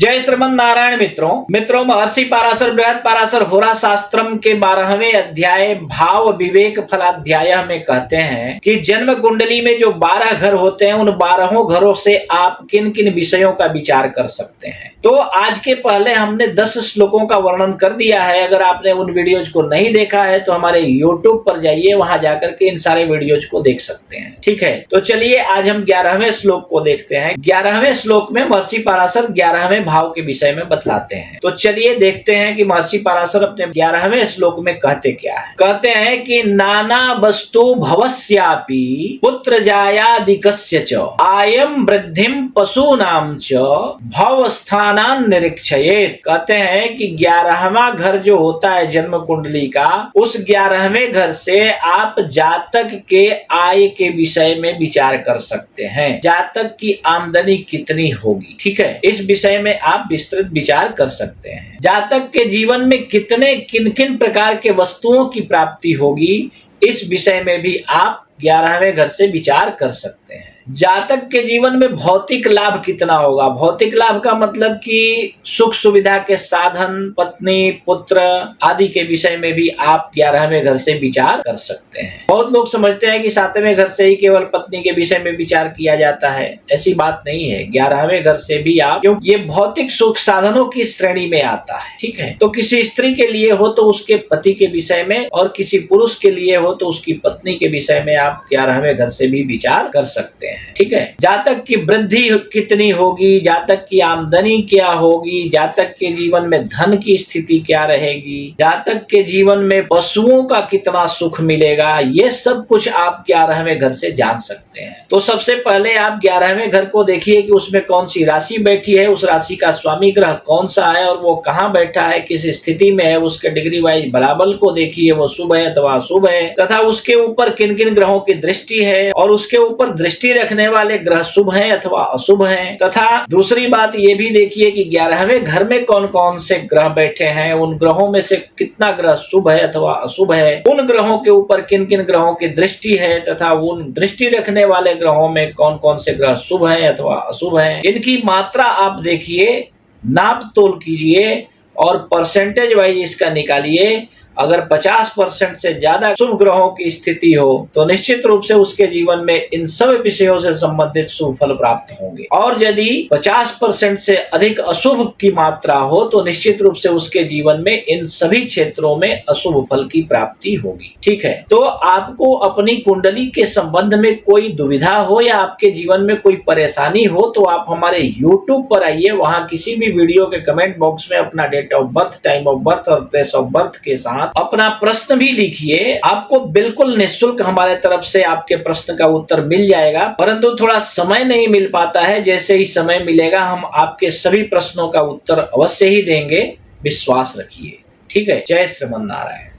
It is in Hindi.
जय श्रीमन नारायण। मित्रों महर्षि पाराशर बृहद पाराशर होरा शास्त्रम के 12वें अध्याय भाव विवेक फलाध्याय में कहते हैं कि जन्म कुंडली में जो 12 घर होते हैं उन 12 घरों से आप किन किन विषयों का विचार कर सकते हैं। तो आज के पहले हमने 10 श्लोकों का वर्णन कर दिया है। अगर आपने उन वीडियोज को नहीं देखा है तो हमारे YouTube पर जाइए, वहां जाकर के इन सारे वीडियोज को देख सकते हैं। ठीक है, तो चलिए आज हम 11वें श्लोक को देखते हैं। 11वें श्लोक में महर्षि पाराशर 11वें भाव के विषय में बतलाते हैं। तो चलिए देखते हैं कि महर्षि पाराशर अपने 11वें श्लोक में कहते क्या है। कहते हैं कि नाना वस्तु भवस्यापि पुत्र जायादिकस्य च आयम वृद्धिम पशूनाम च भव स्थानान निरीक्षयेत। कहते हैं कि 11वां घर जो होता है जन्म कुंडली का, उस 11वें घर से आप जातक के आय के विषय में विचार कर सकते हैं। जातक की आमदनी कितनी होगी, ठीक है, इस विषय में आप विस्तृत विचार कर सकते हैं। जातक के जीवन में कितने किन किन प्रकार के वस्तुओं की प्राप्ति होगी, इस विषय में भी आप 11वें घर से विचार कर सकते हैं। जातक के जीवन में भौतिक लाभ कितना होगा। भौतिक लाभ का मतलब कि सुख सुविधा के साधन, पत्नी, पुत्र आदि के विषय में भी आप 11वें घर से विचार कर सकते हैं। बहुत लोग समझते हैं कि 7वें घर से ही केवल पत्नी के विषय में विचार किया जाता है। ऐसी बात नहीं है, 11वें घर से भी आप, क्योंकि ये भौतिक सुख साधनों की श्रेणी में आता है। ठीक है, तो किसी स्त्री के लिए हो तो उसके पति के विषय में, और किसी पुरुष के लिए हो तो उसकी पत्नी के विषय में आप 11वें घर से भी विचार कर सकते हैं। ठीक है, जातक की वृद्धि कितनी होगी, जातक की आमदनी क्या होगी, जातक के जीवन में धन की स्थिति क्या रहेगी, जातक के जीवन में पशुओं का कितना सुख मिलेगा, ये सब कुछ आप 11वें घर से जान सकते हैं। तो सबसे पहले आप 11वें घर को देखिए कि उसमें कौन सी राशि बैठी है, उस राशि का स्वामी ग्रह कौन सा है और वो कहाँ बैठा है, किस स्थिति में है, उसके डिग्री वाइज बलाबल को देखिए, वो शुभ है अथवा अशुभ है, तथा उसके ऊपर किन किन ग्रहों की दृष्टि है और उसके ऊपर दृष्टि रखने वाले ग्रह शुभ हैं अथवा अशुभ हैं। तथा दूसरी बात ये भी देखिए कि 11वें घर में कौन कौन से ग्रह बैठे हैं, उन ग्रहों में से कितना ग्रह शुभ है अथवा अशुभ है, उन ग्रहों के ऊपर किन किन ग्रहों की दृष्टि है तथा उन दृष्टि रखने वाले ग्रहों में कौन कौन से ग्रह शुभ हैं अथवा अशुभ हैं। इनकी मात्रा आप देखिए, नाप तोल कीजिए और परसेंटेज वाइज इसका निकालिए। अगर 50% से ज्यादा शुभ ग्रहों की स्थिति हो तो निश्चित रूप से उसके जीवन में इन सब विषयों से संबंधित शुभ फल प्राप्त होंगे, और यदि 50% से अधिक अशुभ की मात्रा हो तो निश्चित रूप से उसके जीवन में इन सभी क्षेत्रों में अशुभ फल की प्राप्ति होगी। ठीक है, तो आपको अपनी कुंडली के संबंध में कोई दुविधा हो या आपके जीवन में कोई परेशानी हो तो आप हमारे YouTube पर आइए, वहां किसी भी वीडियो के कमेंट बॉक्स में अपना date of birth, time of birth और प्लेस ऑफ बर्थ के साथ अपना प्रश्न भी लिखिए। आपको बिल्कुल निःशुल्क हमारे तरफ से आपके प्रश्न का उत्तर मिल जाएगा, परंतु थोड़ा समय नहीं मिल पाता है। जैसे ही समय मिलेगा हम आपके सभी प्रश्नों का उत्तर अवश्य ही देंगे, विश्वास रखिए। ठीक है, जय श्रीमन नारायण।